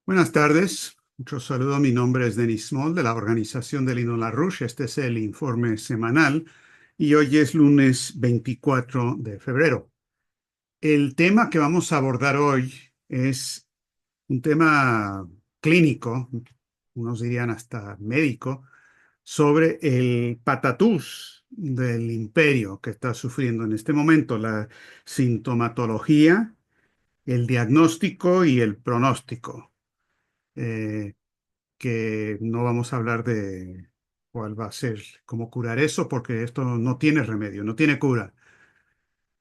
Buenas tardes, mucho saludo. Mi nombre es Denis Small de la organización de Lino LaRouche. Este es el informe semanal y hoy es lunes 24 de febrero. El tema que vamos a abordar hoy es un tema clínico, unos dirían hasta médico, sobre el patatús del imperio que está sufriendo en este momento, la sintomatología, el diagnóstico y el pronóstico. Eh, que no vamos a hablar de cuál va a ser, cómo curar eso, porque esto no tiene remedio, no tiene cura.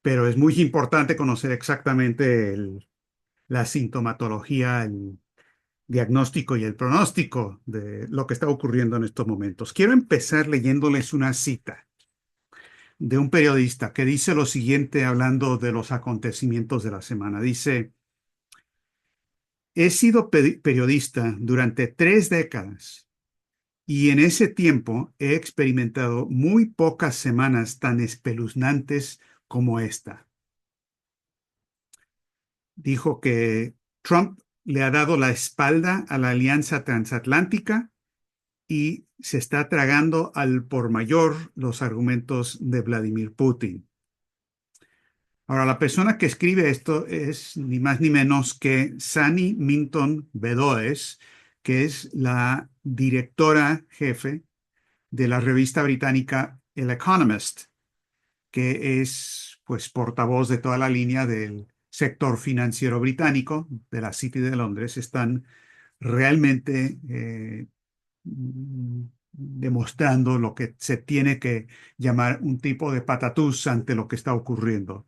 Pero es muy importante conocer exactamente la sintomatología, el diagnóstico y el pronóstico de lo que está ocurriendo en estos momentos. Quiero empezar leyéndoles una cita de un periodista que dice lo siguiente hablando de los acontecimientos de la semana. Dice, he sido periodista durante 3 décadas. Y en ese tiempo he experimentado muy pocas semanas tan espeluznantes como esta. Dijo que Trump le ha dado la espalda a la alianza transatlántica y se está tragando al por mayor los argumentos de Vladimir Putin. Ahora, la persona que escribe esto es ni más ni menos que Sani Minton Bedoes, que es la directora jefe de la revista británica El Economist, que es pues portavoz de toda la línea del sector financiero británico de la City de Londres. Están realmente demostrando lo que se tiene que llamar un tipo de patatús ante lo que está ocurriendo.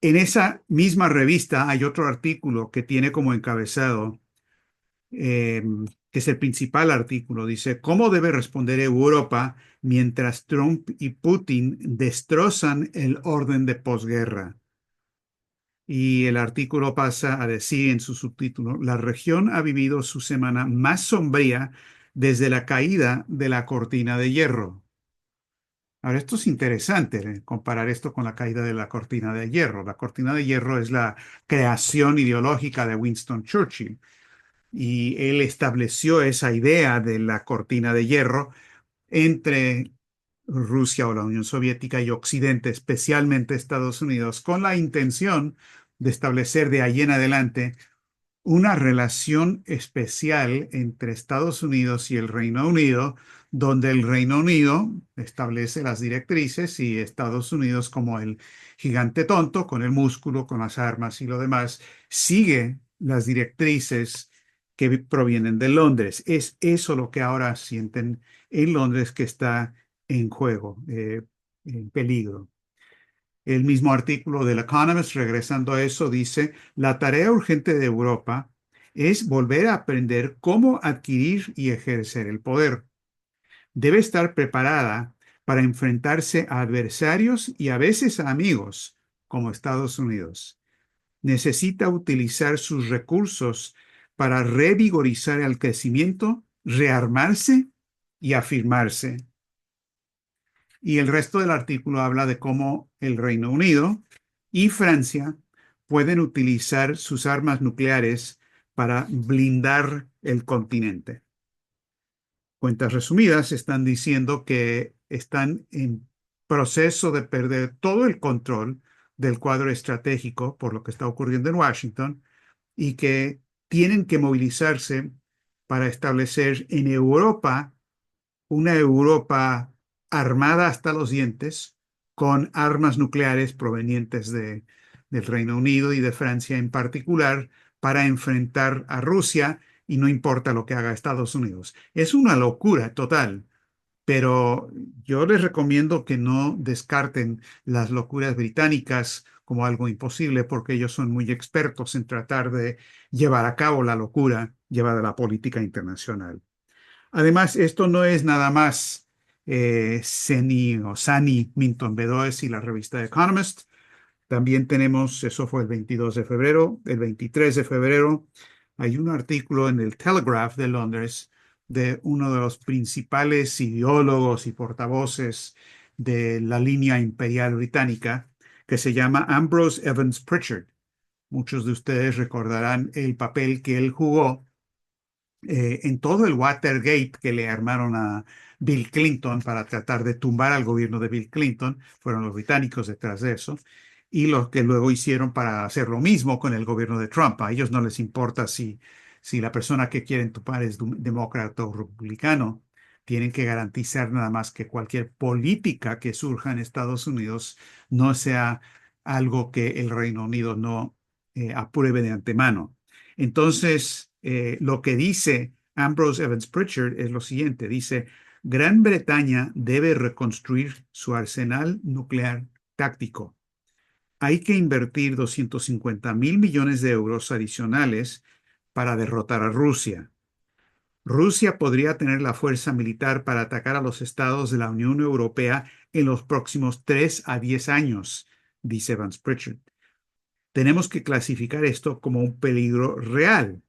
En esa misma revista hay otro artículo que tiene como encabezado eh, que es el principal artículo. Dice, ¿cómo debe responder Europa mientras Trump y Putin destrozan el orden de posguerra? Y el artículo pasa a decir en su subtítulo, la región ha vivido su semana más sombría desde la caída de la cortina de hierro. Ahora, esto es interesante, comparar esto con la caída de la cortina de hierro. La cortina de hierro es la creación ideológica de Winston Churchill y él estableció esa idea de la cortina de hierro entre Rusia o la Unión Soviética y Occidente, especialmente Estados Unidos, con la intención de establecer de ahí en adelante una relación especial entre Estados Unidos y el Reino Unido, donde el Reino Unido establece las directrices y Estados Unidos, como el gigante tonto, con el músculo, con las armas y lo demás, sigue las directrices que provienen de Londres. Es eso lo que ahora sienten en Londres que está en juego, en peligro. El mismo artículo del Economist, regresando a eso, dice, la tarea urgente de Europa es volver a aprender cómo adquirir y ejercer el poder. Debe estar preparada para enfrentarse a adversarios y a veces a amigos, como Estados Unidos. Necesita utilizar sus recursos para revigorizar el crecimiento, rearmarse y afirmarse. Y el resto del artículo habla de cómo el Reino Unido y Francia pueden utilizar sus armas nucleares para blindar el continente. Cuentas resumidas están diciendo que están en proceso de perder todo el control del cuadro estratégico por lo que está ocurriendo en Washington y que tienen que movilizarse para establecer en Europa una Europa armada hasta los dientes con armas nucleares provenientes del Reino Unido y de Francia en particular para enfrentar a Rusia y no importa lo que haga Estados Unidos. Es una locura total, pero yo les recomiendo que no descarten las locuras británicas como algo imposible porque ellos son muy expertos en tratar de llevar a cabo la locura llevada a la política internacional. Además, esto no es nada más Sani Minton Bedoes y la revista Economist. También tenemos, eso fue el 22 de febrero, el 23 de febrero, hay un artículo en el Telegraph de Londres de uno de los principales ideólogos y portavoces de la línea imperial británica, que se llama Ambrose Evans Pritchard. Muchos de ustedes recordarán el papel que él jugó en todo el Watergate que le armaron a Bill Clinton para tratar de tumbar al gobierno de Bill Clinton. Fueron los británicos detrás de eso. Y lo que luego hicieron para hacer lo mismo con el gobierno de Trump. A ellos no les importa si la persona que quieren tumbar es demócrata o republicano. Tienen que garantizar nada más que cualquier política que surja en Estados Unidos no sea algo que el Reino Unido no apruebe de antemano. Entonces, lo que dice Ambrose Evans Pritchard es lo siguiente. Dice, Gran Bretaña debe reconstruir su arsenal nuclear táctico. Hay que invertir 250 mil millones de euros adicionales para derrotar a Rusia. Rusia podría tener la fuerza militar para atacar a los estados de la Unión Europea en los próximos 3 a 10 años, dice Evans Pritchard. Tenemos que clasificar esto como un peligro real.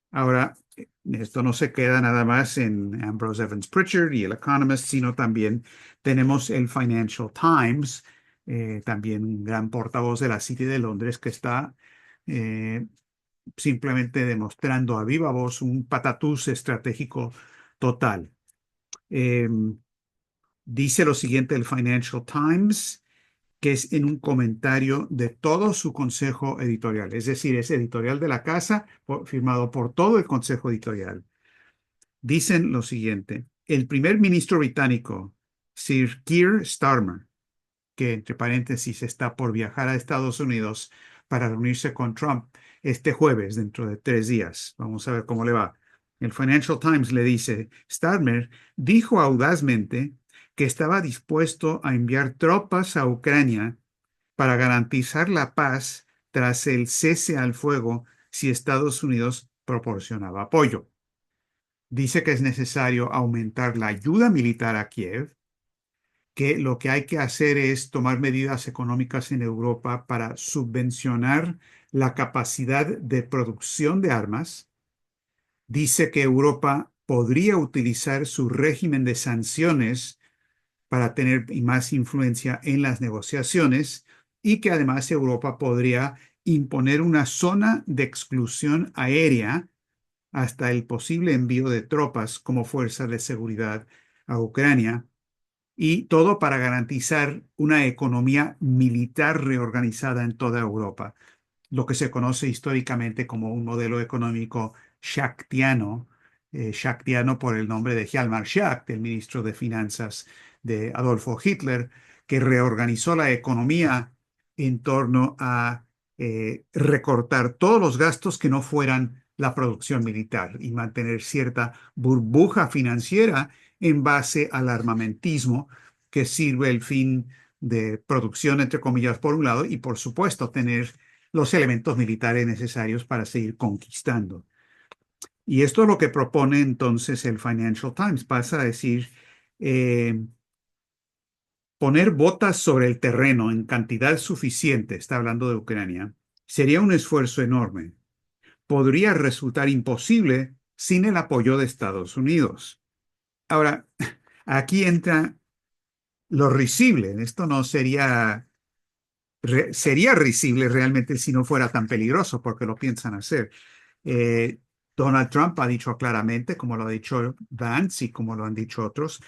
Ahora, esto no se queda nada más en Ambrose Evans Pritchard y el Economist, sino también tenemos el Financial Times, también un gran portavoz de la City de Londres que está eh, simplemente demostrando a viva voz un patatús estratégico total. Eh, Dice lo siguiente el Financial Times, que es en un comentario de todo su consejo editorial, es decir, es editorial de la casa firmado por todo el consejo editorial. Dicen lo siguiente, el primer ministro británico, Sir Keir Starmer, que entre paréntesis está por viajar a Estados Unidos para reunirse con Trump este jueves, dentro de 3 días. Vamos a ver cómo le va. El Financial Times le dice, Starmer dijo audazmente que estaba dispuesto a enviar tropas a Ucrania para garantizar la paz tras el cese al fuego si Estados Unidos proporcionaba apoyo. Dice que es necesario aumentar la ayuda militar a Kiev, que lo que hay que hacer es tomar medidas económicas en Europa para subvencionar la capacidad de producción de armas. Dice que Europa podría utilizar su régimen de sanciones para tener más influencia en las negociaciones y que además Europa podría imponer una zona de exclusión aérea hasta el posible envío de tropas como fuerza de seguridad a Ucrania, y todo para garantizar una economía militar reorganizada en toda Europa, lo que se conoce históricamente como un modelo económico shaktiano, shaktiano por el nombre de Hjalmar Schacht, el ministro de Finanzas de Adolfo Hitler, que reorganizó la economía en torno a recortar todos los gastos que no fueran la producción militar y mantener cierta burbuja financiera en base al armamentismo que sirve el fin de producción, entre comillas, por un lado, y por supuesto tener los elementos militares necesarios para seguir conquistando. Y esto es lo que propone entonces el Financial Times. Pasa a decir, eh, poner botas sobre el terreno en cantidad suficiente, está hablando de Ucrania, sería un esfuerzo enorme. Podría resultar imposible sin el apoyo de Estados Unidos. Ahora, aquí entra lo risible. Esto no sería risible realmente si no fuera tan peligroso, porque lo piensan hacer. Eh, Donald Trump ha dicho claramente, como lo ha dicho Vance y como lo han dicho otros,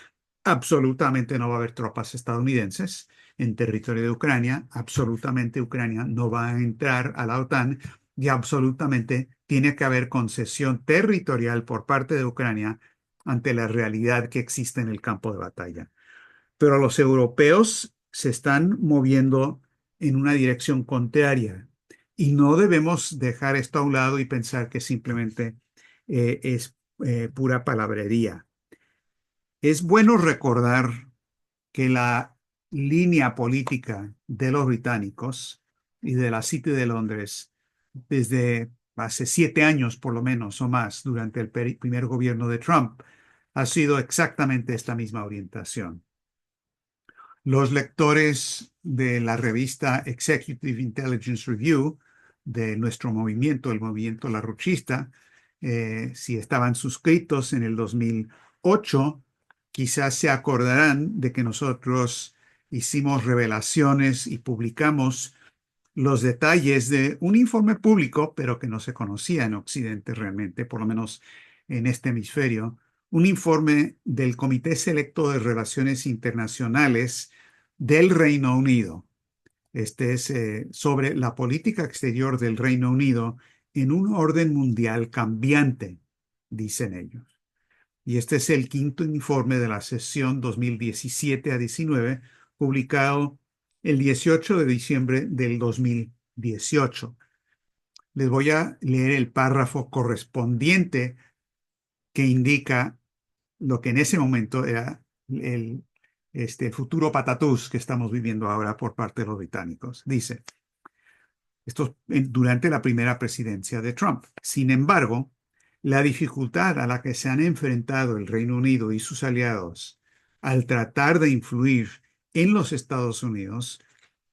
absolutamente no va a haber tropas estadounidenses en territorio de Ucrania, absolutamente Ucrania no va a entrar a la OTAN y absolutamente tiene que haber concesión territorial por parte de Ucrania ante la realidad que existe en el campo de batalla. Pero los europeos se están moviendo en una dirección contraria y no debemos dejar esto a un lado y pensar que simplemente es pura palabrería. Es bueno recordar que la línea política de los británicos y de la City de Londres desde hace 7 años por lo menos o más durante el primer gobierno de Trump ha sido exactamente esta misma orientación. Los lectores de la revista Executive Intelligence Review de nuestro movimiento, el movimiento Larruchista, si estaban suscritos en el 2008, quizás se acordarán de que nosotros hicimos revelaciones y publicamos los detalles de un informe público, pero que no se conocía en Occidente realmente, por lo menos en este hemisferio, un informe del Comité Selecto de Relaciones Internacionales del Reino Unido. Este es sobre la política exterior del Reino Unido en un orden mundial cambiante, dicen ellos. Y este es el quinto informe de la sesión 2017 a 19, publicado el 18 de diciembre del 2018. Les voy a leer el párrafo correspondiente que indica lo que en ese momento era el futuro patatús que estamos viviendo ahora por parte de los británicos. Dice, esto durante la primera presidencia de Trump. Sin embargo, la dificultad a la que se han enfrentado el Reino Unido y sus aliados al tratar de influir en los Estados Unidos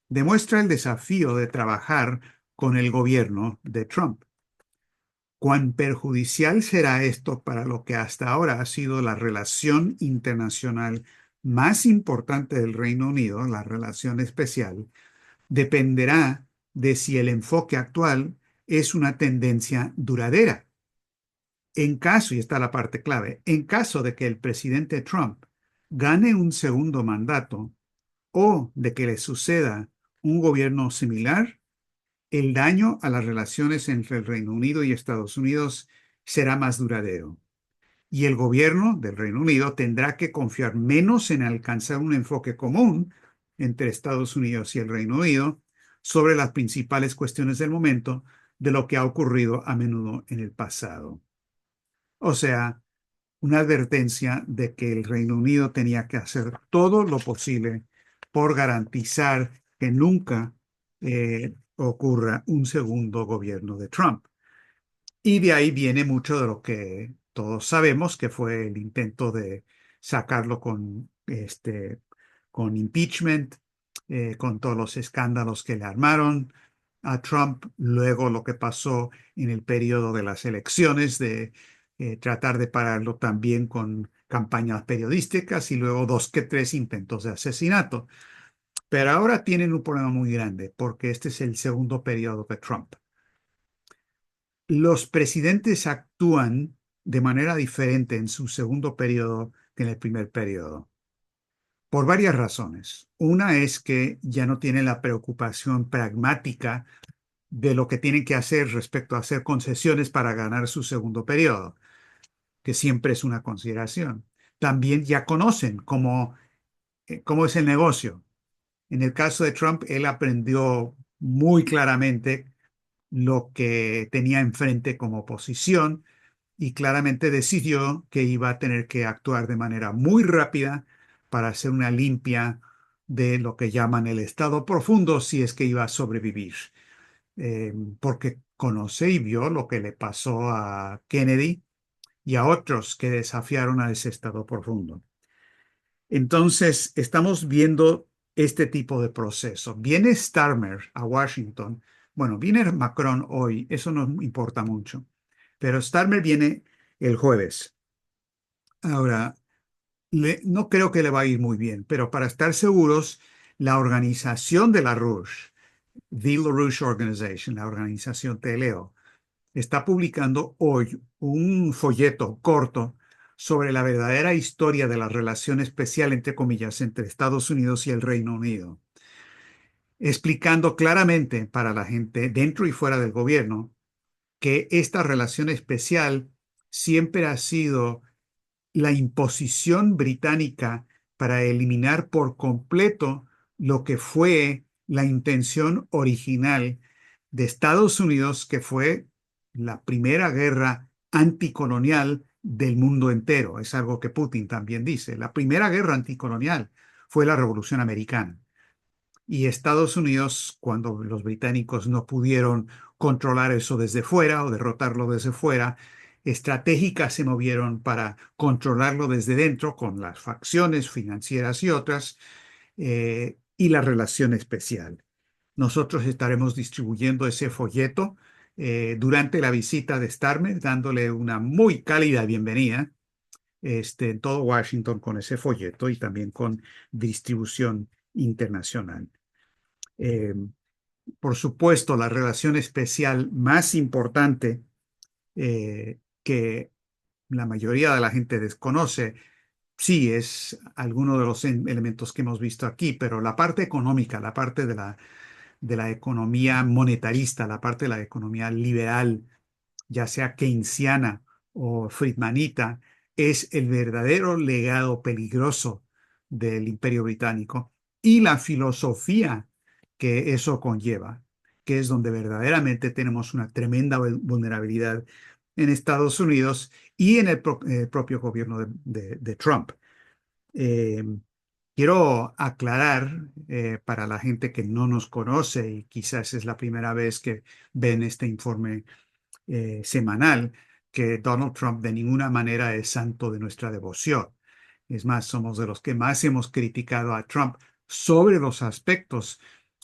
demuestra el desafío de trabajar con el gobierno de Trump. ¿Cuán perjudicial será esto para lo que hasta ahora ha sido la relación internacional más importante del Reino Unido, la relación especial? Dependerá de si el enfoque actual es una tendencia duradera. En caso, y esta es la parte clave, en caso de que el presidente Trump gane un segundo mandato o de que le suceda un gobierno similar, el daño a las relaciones entre el Reino Unido y Estados Unidos será más duradero. Y el gobierno del Reino Unido tendrá que confiar menos en alcanzar un enfoque común entre Estados Unidos y el Reino Unido sobre las principales cuestiones del momento de lo que ha ocurrido a menudo en el pasado. O sea, una advertencia de que el Reino Unido tenía que hacer todo lo posible por garantizar que nunca ocurra un segundo gobierno de Trump. Y de ahí viene mucho de lo que todos sabemos, que fue el intento de sacarlo con impeachment, con todos los escándalos que le armaron a Trump, luego lo que pasó en el periodo de las elecciones, de tratar de pararlo también con campañas periodísticas y luego dos que tres intentos de asesinato. Pero ahora tienen un problema muy grande porque este es el segundo periodo de Trump. Los presidentes actúan de manera diferente en su segundo periodo que en el primer periodo, por varias razones. Una es que ya no tienen la preocupación pragmática de lo que tienen que hacer respecto a hacer concesiones para ganar su segundo periodo, que siempre es una consideración. También ya conocen cómo es el negocio. En el caso de Trump, él aprendió muy claramente lo que tenía enfrente como oposición y claramente decidió que iba a tener que actuar de manera muy rápida para hacer una limpia de lo que llaman el estado profundo si es que iba a sobrevivir. Porque conoce y vio lo que le pasó a Kennedy y a otros que desafiaron a ese estado profundo. Entonces, estamos viendo este tipo de proceso. Viene Starmer a Washington. Bueno, viene Macron hoy, eso no importa mucho, pero Starmer viene el jueves. Ahora, no creo que le va a ir muy bien, pero para estar seguros, la organización de la Rouge, The LaRouche Organization, la organización TLO, está publicando hoy un folleto corto sobre la verdadera historia de la relación especial, entre comillas, entre Estados Unidos y el Reino Unido, explicando claramente para la gente dentro y fuera del gobierno que esta relación especial siempre ha sido la imposición británica para eliminar por completo lo que fue la intención original de Estados Unidos, que fue la primera guerra anticolonial del mundo entero. Es algo que Putin también dice. La primera guerra anticolonial fue la Revolución Americana. Y Estados Unidos, cuando los británicos no pudieron controlar eso desde fuera o derrotarlo desde fuera, estratégicas se movieron para controlarlo desde dentro con las facciones financieras y otras y la relación especial. Nosotros estaremos distribuyendo ese folleto durante la visita de Starmer, dándole una muy cálida bienvenida en todo Washington con ese folleto y también con distribución internacional. Eh, por supuesto, la relación especial más importante que la mayoría de la gente desconoce, sí, es alguno de los elementos que hemos visto aquí, pero la parte económica, la parte de la economía monetarista, la parte de la economía liberal, ya sea keynesiana o friedmanita, es el verdadero legado peligroso del Imperio Británico y la filosofía que eso conlleva, que es donde verdaderamente tenemos una tremenda vulnerabilidad en Estados Unidos y en el propio gobierno de Trump. Eh, Quiero aclarar para la gente que no nos conoce y quizás es la primera vez que ven este informe semanal, que Donald Trump de ninguna manera es santo de nuestra devoción. Es más, somos de los que más hemos criticado a Trump sobre los aspectos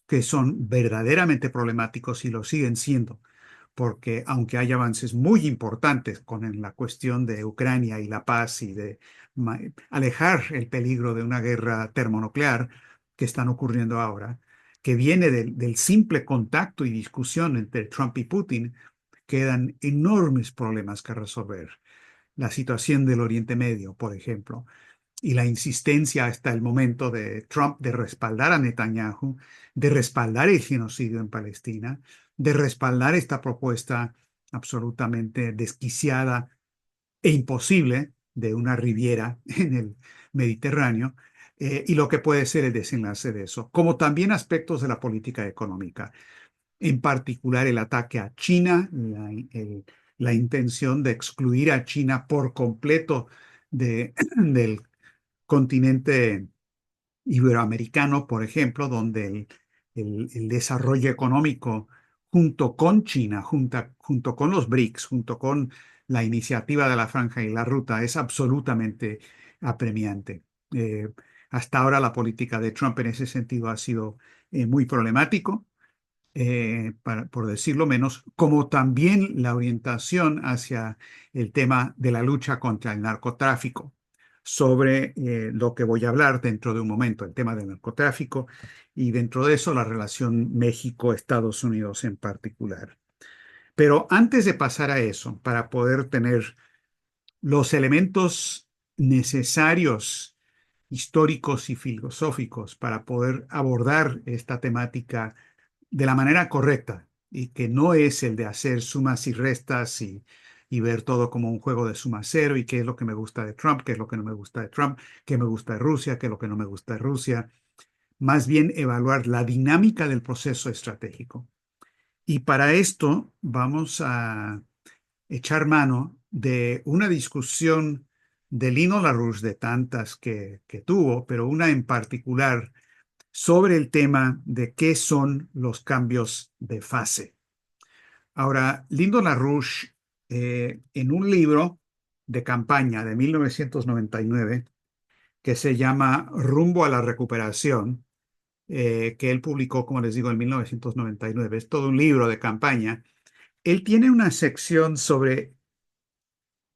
que son verdaderamente problemáticos y lo siguen siendo, porque aunque hay avances muy importantes con la cuestión de Ucrania y la paz y de alejar el peligro de una guerra termonuclear que están ocurriendo ahora, que viene del simple contacto y discusión entre Trump y Putin, quedan enormes problemas que resolver. La situación del Oriente Medio, por ejemplo, y la insistencia hasta el momento de Trump de respaldar a Netanyahu, de respaldar el genocidio en Palestina, de respaldar esta propuesta absolutamente desquiciada e imposible de una riviera en el Mediterráneo, y lo que puede ser el desenlace de eso, como también aspectos de la política económica, en particular el ataque a China, la intención de excluir a China por completo del continente iberoamericano, por ejemplo, donde el desarrollo económico junto con China, junto con los BRICS, junto con la iniciativa de la Franja y la Ruta, es absolutamente apremiante. Eh, Hasta ahora la política de Trump en ese sentido ha sido muy problemático, por decirlo menos, como también la orientación hacia el tema de la lucha contra el narcotráfico, sobre lo que voy a hablar dentro de un momento, el tema del narcotráfico, y dentro de eso la relación México-Estados Unidos en particular. Pero antes de pasar a eso, para poder tener los elementos necesarios, históricos y filosóficos, para poder abordar esta temática de la manera correcta y que no es el de hacer sumas y restas y ver todo como un juego de suma cero y qué es lo que me gusta de Trump, qué es lo que no me gusta de Trump, qué me gusta de Rusia, qué es lo que no me gusta de Rusia. Más bien evaluar la dinámica del proceso estratégico. Y para esto vamos a echar mano de una discusión de Lino LaRouche, de tantas que tuvo, pero una en particular sobre el tema de qué son los cambios de fase. Ahora, Lindo LaRouche, en un libro de campaña de 1999 que se llama Rumbo a la Recuperación, que él publicó, como les digo, en 1999, es todo un libro de campaña, él tiene una sección sobre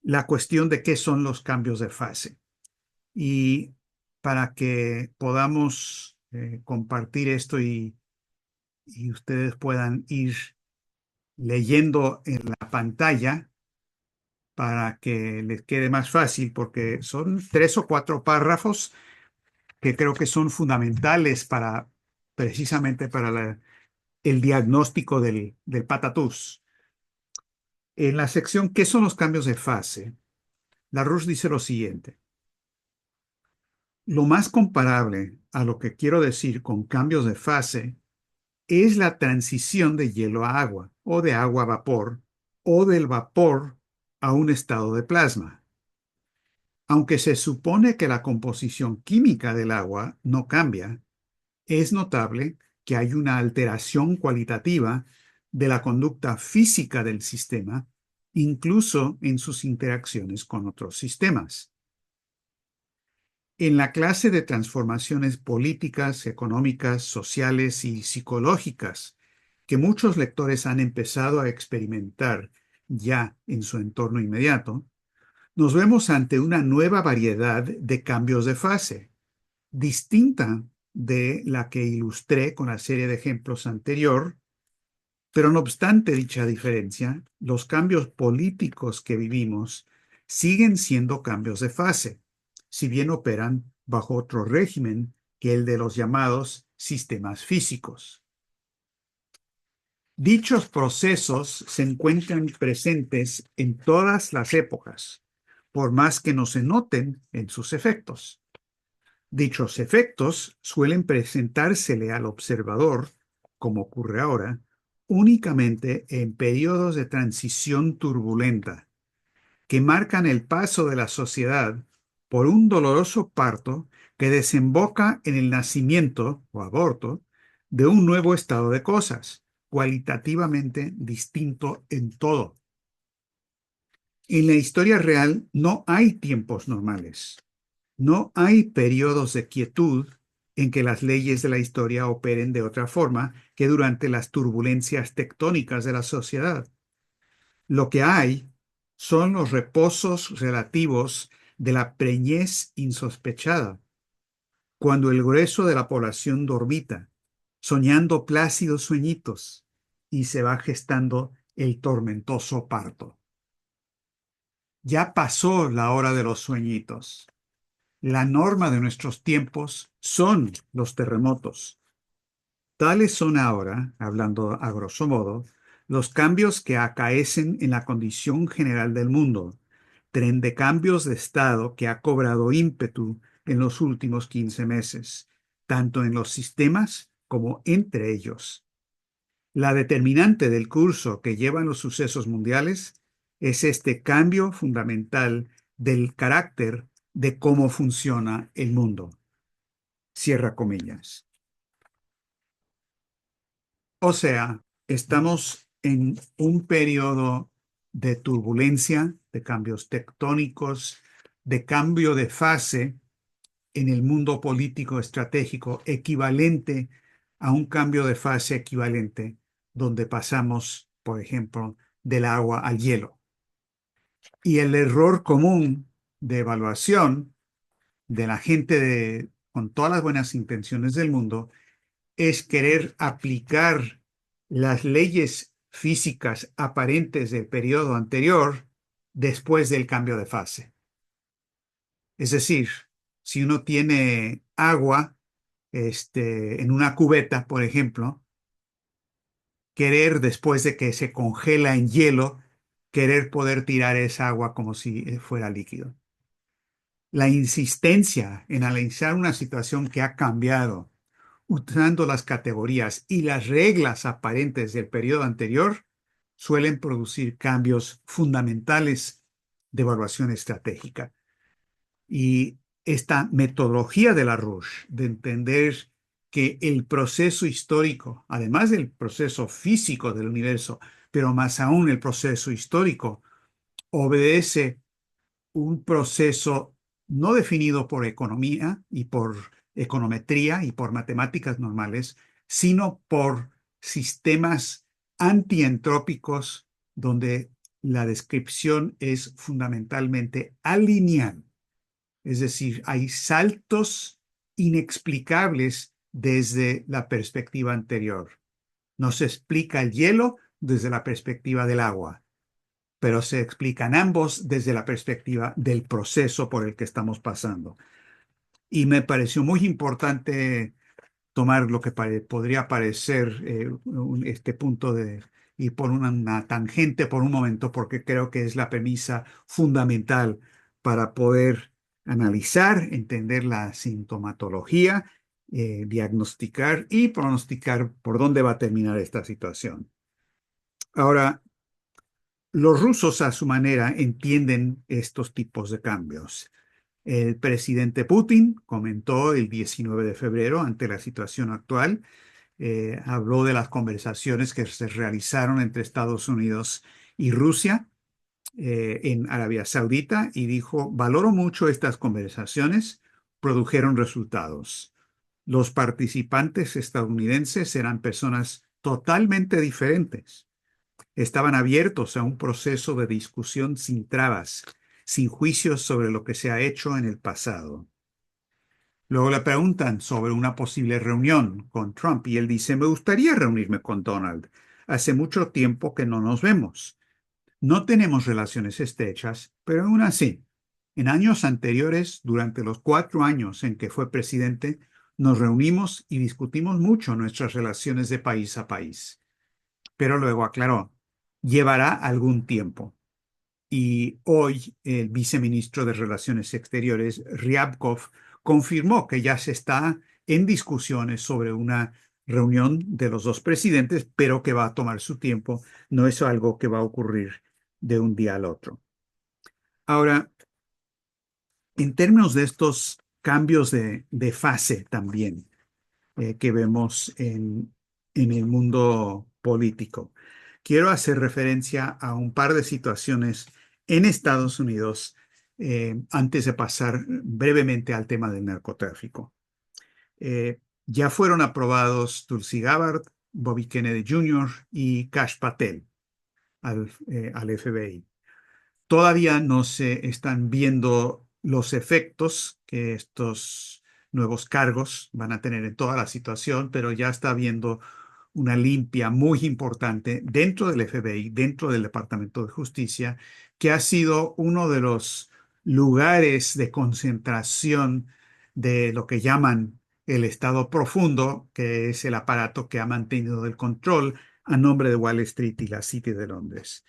la cuestión de qué son los cambios de fase. Y para que podamos compartir esto y ustedes puedan ir leyendo en la pantalla para que les quede más fácil, porque son 3 o 4 párrafos que creo que son fundamentales para precisamente para el diagnóstico del patatús. En la sección ¿Qué son los cambios de fase? LaRouche dice lo siguiente: lo más comparable a lo que quiero decir con cambios de fase es la transición de hielo a agua, o de agua a vapor, o del vapor a un estado de plasma. Aunque se supone que la composición química del agua no cambia, es notable que hay una alteración cualitativa de la conducta física del sistema, incluso en sus interacciones con otros sistemas. En la clase de transformaciones políticas, económicas, sociales y psicológicas que muchos lectores han empezado a experimentar ya en su entorno inmediato, nos vemos ante una nueva variedad de cambios de fase, distinta de la que ilustré con la serie de ejemplos anterior, pero no obstante dicha diferencia, los cambios políticos que vivimos siguen siendo cambios de fase, si bien operan bajo otro régimen que el de los llamados sistemas físicos. Dichos procesos se encuentran presentes en todas las épocas, por más que no se noten en sus efectos. Dichos efectos suelen presentársele al observador, como ocurre ahora, únicamente en periodos de transición turbulenta, que marcan el paso de la sociedad por un doloroso parto que desemboca en el nacimiento o aborto de un nuevo estado de cosas, cualitativamente distinto en todo. En la historia real no hay tiempos normales. No hay periodos de quietud en que las leyes de la historia operen de otra forma que durante las turbulencias tectónicas de la sociedad. Lo que hay son los reposos relativos de la preñez insospechada, cuando el grueso de la población dormita, soñando plácidos sueñitos, y se va gestando el tormentoso parto. Ya pasó la hora de los sueñitos. La norma de nuestros tiempos son los terremotos. Tales son ahora, hablando a grosso modo, los cambios que acaecen en la condición general del mundo, tren de cambios de estado que ha cobrado ímpetu en los últimos 15 meses, tanto en los sistemas como entre ellos. La determinante del curso que llevan los sucesos mundiales es este cambio fundamental del carácter de cómo funciona el mundo. Cierra comillas. O sea, estamos en un periodo de turbulencia, de cambios tectónicos, de cambio de fase en el mundo político estratégico equivalente a un cambio de fase equivalente donde pasamos, por ejemplo, del agua al hielo. Y el error común de evaluación de la gente con todas las buenas intenciones del mundo es querer aplicar las leyes físicas aparentes del periodo anterior después del cambio de fase. Es decir, si uno tiene agua en una cubeta, por ejemplo, querer después de que se congela en hielo, querer poder tirar esa agua como si fuera líquido. La insistencia en analizar una situación que ha cambiado usando las categorías y las reglas aparentes del periodo anterior suelen producir cambios fundamentales de evaluación estratégica. Y esta metodología de LaRouche de entender que el proceso histórico, además del proceso físico del universo, pero más aún el proceso histórico, obedece un proceso no definido por economía y por econometría y por matemáticas normales, sino por sistemas antientrópicos donde la descripción es fundamentalmente alineal. Es decir, hay saltos inexplicables desde la perspectiva anterior. No se explica el hielo desde la perspectiva del agua, pero se explican ambos desde la perspectiva del proceso por el que estamos pasando. Y me pareció muy importante tomar lo que podría parecer este punto de ir por una tangente por un momento, porque creo que es la premisa fundamental para poder analizar, entender la sintomatología, diagnosticar y pronosticar por dónde va a terminar esta situación. Ahora, los rusos a su manera entienden estos tipos de cambios. El presidente Putin comentó el 19 de febrero ante la situación actual, habló de las conversaciones que se realizaron entre Estados Unidos y Rusia en Arabia Saudita y dijo, valoro mucho estas conversaciones, produjeron resultados. Los participantes estadounidenses eran personas totalmente diferentes. Estaban abiertos a un proceso de discusión sin trabas, sin juicios sobre lo que se ha hecho en el pasado. Luego le preguntan sobre una posible reunión con Trump y él dice, me gustaría reunirme con Donald. Hace mucho tiempo que no nos vemos. No tenemos relaciones estrechas, pero aún así, en años anteriores, durante los 4 años en que fue presidente, nos reunimos y discutimos mucho nuestras relaciones de país a país. Pero luego aclaró, llevará algún tiempo. Y hoy el viceministro de Relaciones Exteriores, Ryabkov, confirmó que ya se está en discusiones sobre una reunión de los dos presidentes, pero que va a tomar su tiempo. No es algo que va a ocurrir de un día al otro. Ahora, en términos de estos cambios de fase también que vemos en el mundo político, quiero hacer referencia a un par de situaciones en Estados Unidos antes de pasar brevemente al tema del narcotráfico. Ya fueron aprobados Tulsi Gabbard, Bobby Kennedy Jr. y Kash Patel al FBI. Todavía no se están viendo los efectos que estos nuevos cargos van a tener en toda la situación, pero ya está habiendo una limpia muy importante dentro del FBI, dentro del Departamento de Justicia, que ha sido uno de los lugares de concentración de lo que llaman el Estado profundo, que es el aparato que ha mantenido el control a nombre de Wall Street y la City de Londres.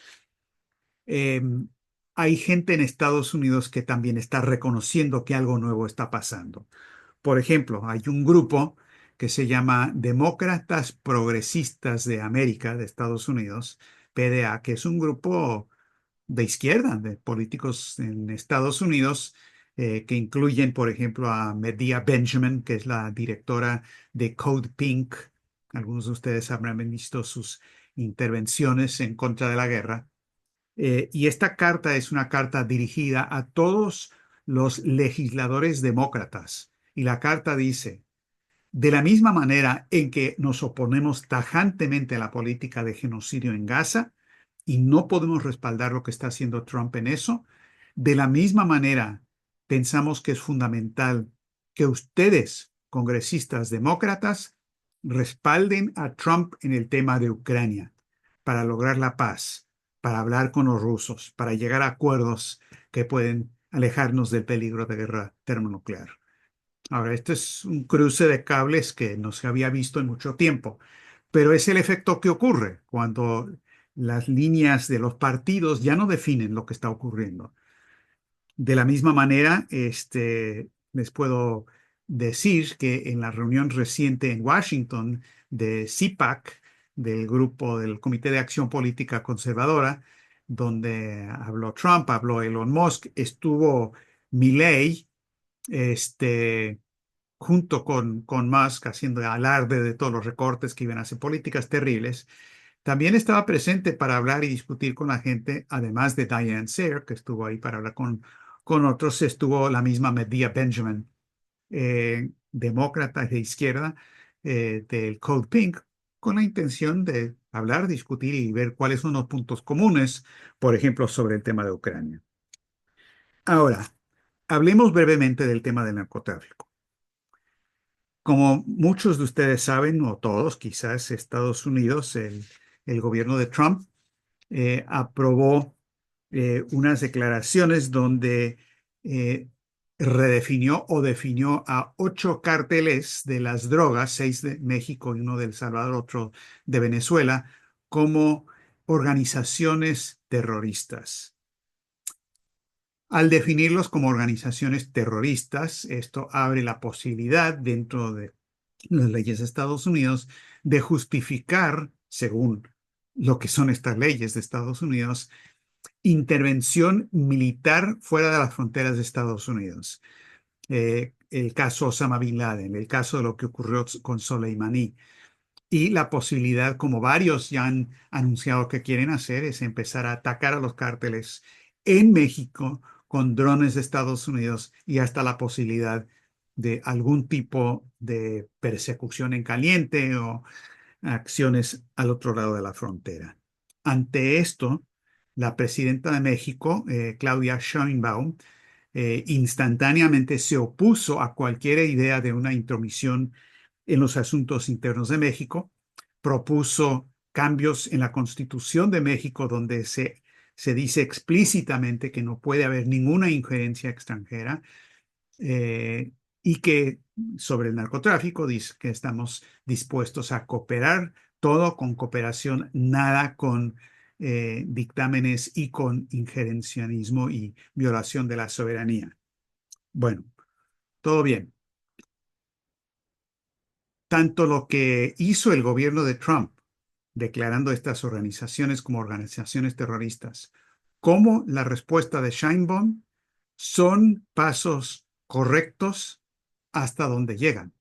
Eh, Hay gente en Estados Unidos que también está reconociendo que algo nuevo está pasando. Por ejemplo, hay un grupo que se llama Demócratas Progresistas de América, de Estados Unidos, PDA, que es un grupo de izquierda, de políticos en Estados Unidos, que incluyen, por ejemplo, a Medea Benjamin, que es la directora de Code Pink. Algunos de ustedes habrán visto sus intervenciones en contra de la guerra. Y esta carta es una carta dirigida a todos los legisladores demócratas. Y la carta dice, de la misma manera en que nos oponemos tajantemente a la política de genocidio en Gaza y no podemos respaldar lo que está haciendo Trump en eso, de la misma manera pensamos que es fundamental que ustedes, congresistas demócratas, respalden a Trump en el tema de Ucrania para lograr la paz, para hablar con los rusos, para llegar a acuerdos que pueden alejarnos del peligro de guerra termonuclear. Ahora, esto es un cruce de cables que no se había visto en mucho tiempo, pero es el efecto que ocurre cuando las líneas de los partidos ya no definen lo que está ocurriendo. De la misma manera, les puedo decir que en la reunión reciente en Washington de CPAC, del grupo del Comité de Acción Política Conservadora, donde habló Trump, habló Elon Musk, estuvo Milley, junto con Musk haciendo alarde de todos los recortes que iban a hacer, políticas terribles. También estaba presente para hablar y discutir con la gente, además de Diane Sare, que estuvo ahí para hablar con otros, estuvo la misma Medea Benjamin, demócrata de izquierda, del Code Pink, con la intención de hablar, discutir y ver cuáles son los puntos comunes, por ejemplo, sobre el tema de Ucrania. Ahora, hablemos brevemente del tema del narcotráfico. Como muchos de ustedes saben, o todos, quizás Estados Unidos, el gobierno de Trump, aprobó unas declaraciones donde eh, redefinió o definió a 8 cárteles de las drogas, 6 de México y uno de El Salvador, otro de Venezuela, como organizaciones terroristas. Al definirlos como organizaciones terroristas, esto abre la posibilidad dentro de las leyes de Estados Unidos de justificar, según lo que son estas leyes de Estados Unidos, intervención militar fuera de las fronteras de Estados Unidos. El caso Osama Bin Laden, el caso de lo que ocurrió con Soleimani y la posibilidad, como varios ya han anunciado que quieren hacer, es empezar a atacar a los cárteles en México con drones de Estados Unidos y hasta la posibilidad de algún tipo de persecución en caliente o acciones al otro lado de la frontera. Ante esto, la presidenta de México, Claudia Sheinbaum, instantáneamente se opuso a cualquier idea de una intromisión en los asuntos internos de México, propuso cambios en la Constitución de México donde se dice explícitamente que no puede haber ninguna injerencia extranjera, eh, y que sobre el narcotráfico dice que estamos dispuestos a cooperar, todo con cooperación, nada con dictámenes y con injerencianismo y violación de la soberanía. Bueno, todo bien. Tanto lo que hizo el gobierno de Trump, declarando estas organizaciones como organizaciones terroristas, como la respuesta de Sheinbaum, son pasos correctos hasta donde llegan.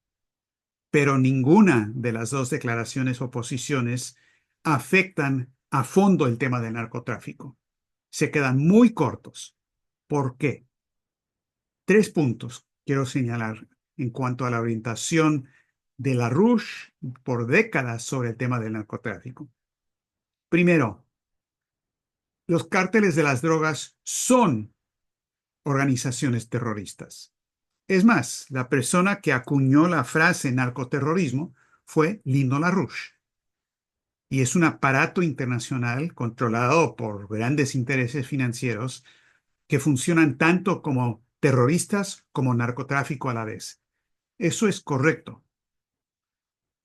Pero ninguna de las dos declaraciones o posiciones afectan a fondo el tema del narcotráfico. Se quedan muy cortos. ¿Por qué? Tres puntos quiero señalar en cuanto a la orientación de LaRouche por décadas sobre el tema del narcotráfico. Primero, los cárteles de las drogas son organizaciones terroristas. Es más, la persona que acuñó la frase narcoterrorismo fue Lino LaRouche. Y es un aparato internacional controlado por grandes intereses financieros que funcionan tanto como terroristas como narcotráfico a la vez. Eso es correcto.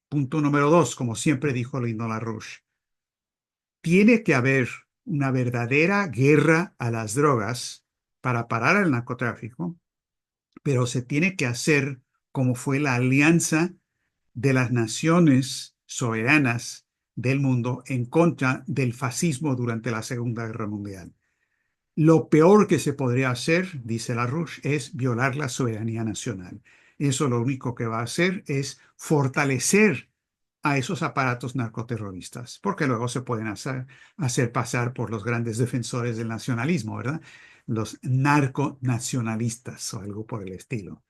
Punto número dos, como siempre dijo Lino LaRouche, tiene que haber una verdadera guerra a las drogas para parar el narcotráfico, pero se tiene que hacer como fue la alianza de las naciones soberanas del mundo en contra del fascismo durante la Segunda Guerra Mundial. Lo peor que se podría hacer, dice LaRouche, es violar la soberanía nacional. Eso lo único que va a hacer es fortalecer a esos aparatos narcoterroristas, porque luego se pueden hacer pasar por los grandes defensores del nacionalismo, ¿verdad? Los narconacionalistas o algo por el estilo.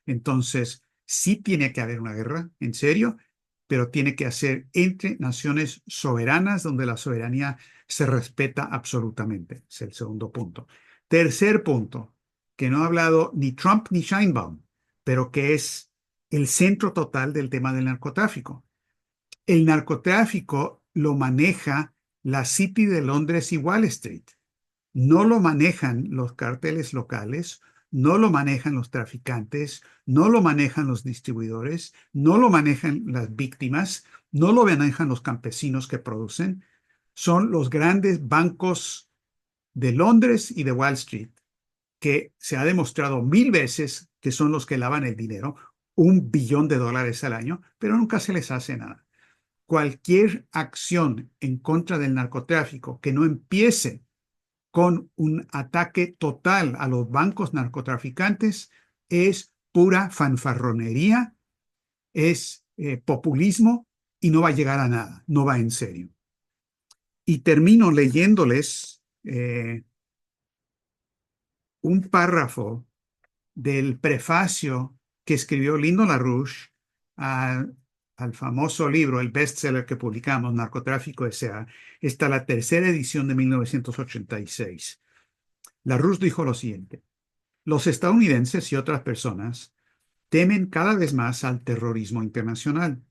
Entonces, sí tiene que haber una guerra, en serio, pero tiene que ser entre naciones soberanas donde la soberanía se respeta absolutamente. Es el segundo punto. Tercer punto, que no ha hablado ni Trump ni Sheinbaum, pero que es el centro total del tema del narcotráfico. El narcotráfico lo maneja la City de Londres y Wall Street. No lo manejan los carteles locales, no lo manejan los traficantes, no lo manejan los distribuidores, no lo manejan las víctimas, no lo manejan los campesinos que producen. Son los grandes bancos de Londres y de Wall Street, que se ha demostrado 1000 veces que son los que lavan el dinero, $1 billón al año, pero nunca se les hace nada. Cualquier acción en contra del narcotráfico que no empiece con un ataque total a los bancos narcotraficantes es pura fanfarronería, es populismo y no va a llegar a nada, no va en serio. Y termino leyéndoles un párrafo del prefacio que escribió Lino LaRouche al famoso libro, el bestseller que publicamos, Narcotráfico S.A. Está la tercera edición de 1986. LaRouche dijo lo siguiente: los estadounidenses y otras personas temen cada vez más al terrorismo internacional.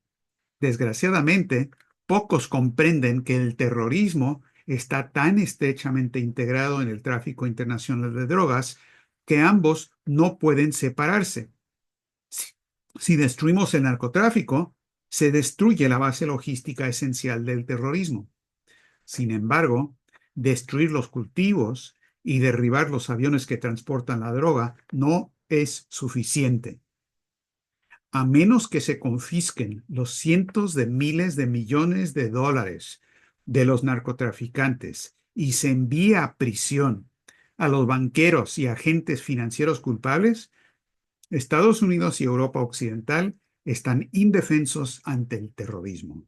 Desgraciadamente, pocos comprenden que el terrorismo está tan estrechamente integrado en el tráfico internacional de drogas que ambos no pueden separarse. Si destruimos el narcotráfico, se destruye la base logística esencial del terrorismo. Sin embargo, destruir los cultivos y derribar los aviones que transportan la droga no es suficiente. A menos que se confisquen los cientos de miles de millones de dólares de los narcotraficantes y se envíe a prisión a los banqueros y agentes financieros culpables, Estados Unidos y Europa Occidental están indefensos ante el terrorismo.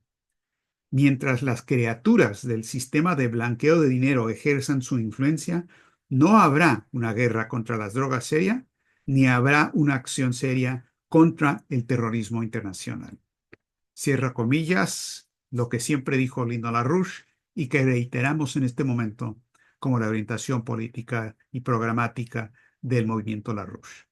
Mientras las criaturas del sistema de blanqueo de dinero ejerzan su influencia, no habrá una guerra contra las drogas seria, ni habrá una acción seria contra el terrorismo internacional. Cierra comillas, lo que siempre dijo Lino LaRouche y que reiteramos en este momento como la orientación política y programática del movimiento LaRouche.